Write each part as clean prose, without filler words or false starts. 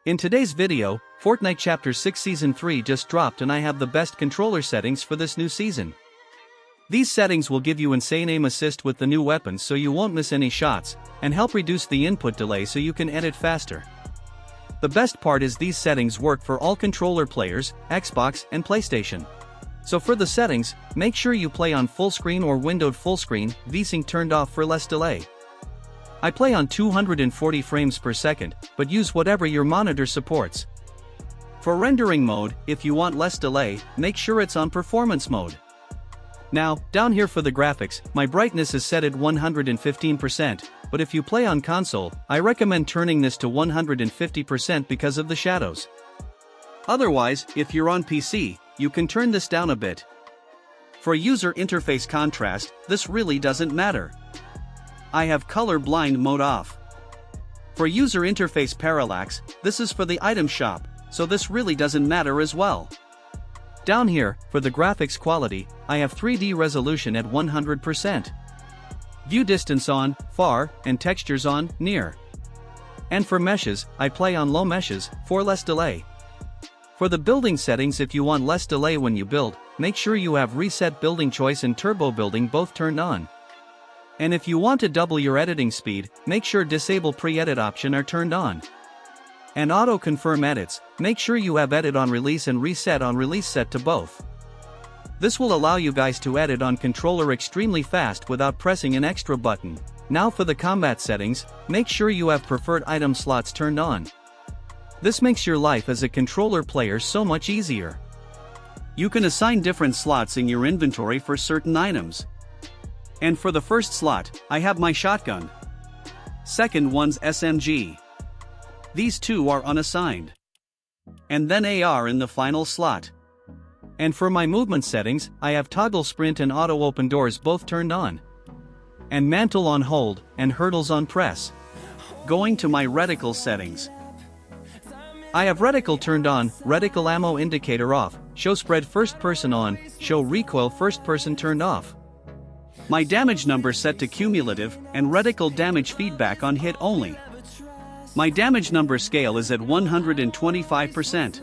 In today's video, Fortnite Chapter 6 Season 3 just dropped and I have the best controller settings for this new season. These settings will give you insane aim assist with the new weapons so you won't miss any shots, and help reduce the input delay so you can edit faster. The best part is these settings work for all controller players, Xbox and PlayStation. So for the settings, make sure you play on full screen or windowed full screen, VSync turned off for less delay. I play on 240 frames per second, but use whatever your monitor supports. For rendering mode, if you want less delay, make sure it's on performance mode. Now, down here for the graphics, my brightness is set at 115%, but if you play on console, I recommend turning this to 150% because of the shadows. Otherwise, if you're on PC, you can turn this down a bit. For user interface contrast, this really doesn't matter. I have color blind mode off. For user interface parallax, this is for the item shop, so this really doesn't matter as well. Down here, for the graphics quality, I have 3D resolution at 100%. View distance on, far, and textures on, near. And for meshes, I play on low meshes, for less delay. For the building settings, if you want less delay when you build, make sure you have reset building choice and turbo building both turned on. And if you want to double your editing speed, make sure disable pre-edit option are turned on. And auto-confirm edits, make sure you have edit on release and reset on release set to both. This will allow you guys to edit on controller extremely fast without pressing an extra button. Now for the combat settings, make sure you have preferred item slots turned on. This makes your life as a controller player so much easier. You can assign different slots in your inventory for certain items. And for the first slot, I have my shotgun. Second one's SMG. These two are unassigned. And then AR in the final slot. And for my movement settings, I have toggle sprint and auto open doors both turned on. And mantle on hold, and hurdles on press. Going to my reticle settings. I have reticle turned on, reticle ammo indicator off, show spread first person on, show recoil first person turned off. My damage number set to cumulative, and reticle damage feedback on hit only. My damage number scale is at 125%.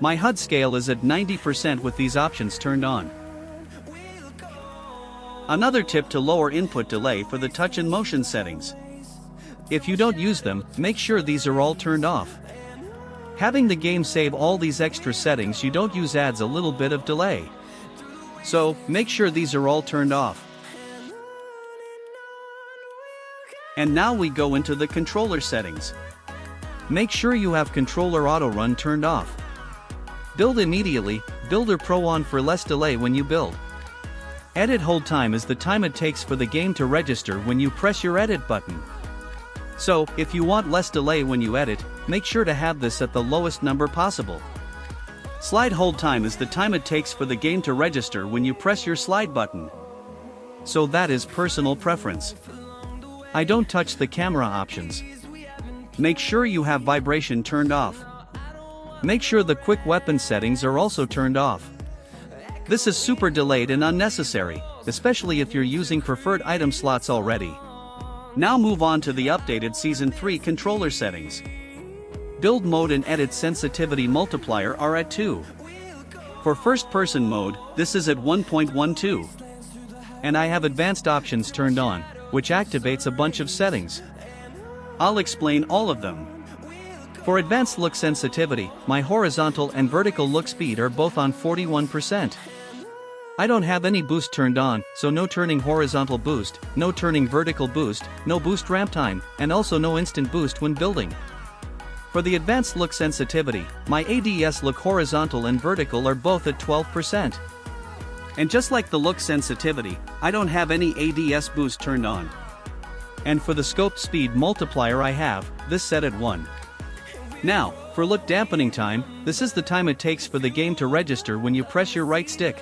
My HUD scale is at 90% with these options turned on. Another tip to lower input delay for the touch and motion settings. If you don't use them, make sure these are all turned off. Having the game save all these extra settings you don't use adds a little bit of delay. So, make sure these are all turned off. And now we go into the controller settings. Make sure you have controller auto run turned off. Build immediately, Builder Pro on for less delay when you build. Edit hold time is the time it takes for the game to register when you press your edit button. So, if you want less delay when you edit, make sure to have this at the lowest number possible. Slide hold time is the time it takes for the game to register when you press your slide button. So that is personal preference. I don't touch the camera options. Make sure you have vibration turned off. Make sure the quick weapon settings are also turned off. This is super delayed and unnecessary, especially if you're using preferred item slots already. Now move on to the updated Season 3 controller settings. Build mode and edit sensitivity multiplier are at 2. For first person mode, this is at 1.12. And I have advanced options turned on, which activates a bunch of settings. I'll explain all of them. For advanced look sensitivity, my horizontal and vertical look speed are both on 41%. I don't have any boost turned on, so no turning horizontal boost, no turning vertical boost, no boost ramp time, and also no instant boost when building. For the advanced look sensitivity, my ADS look horizontal and vertical are both at 12%. And just like the look sensitivity, I don't have any ADS boost turned on. And for the scope speed multiplier I have this set at 1. Now, for look dampening time, this is the time it takes for the game to register when you press your right stick.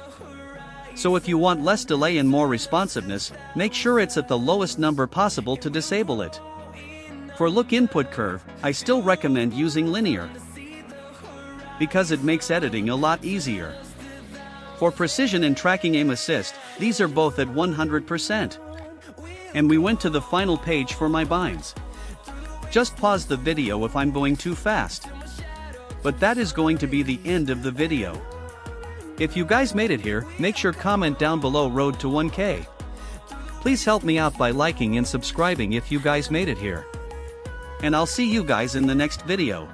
So if you want less delay and more responsiveness, make sure it's at the lowest number possible to disable it. For look input curve, I still recommend using linear, because it makes editing a lot easier. For precision and tracking aim assist, these are both at 100%. And we went to the final page for my binds. Just pause the video if I'm going too fast. But that is going to be the end of the video. If you guys made it here, make sure comment down below road to 1K. Please help me out by liking and subscribing if you guys made it here. And I'll see you guys in the next video.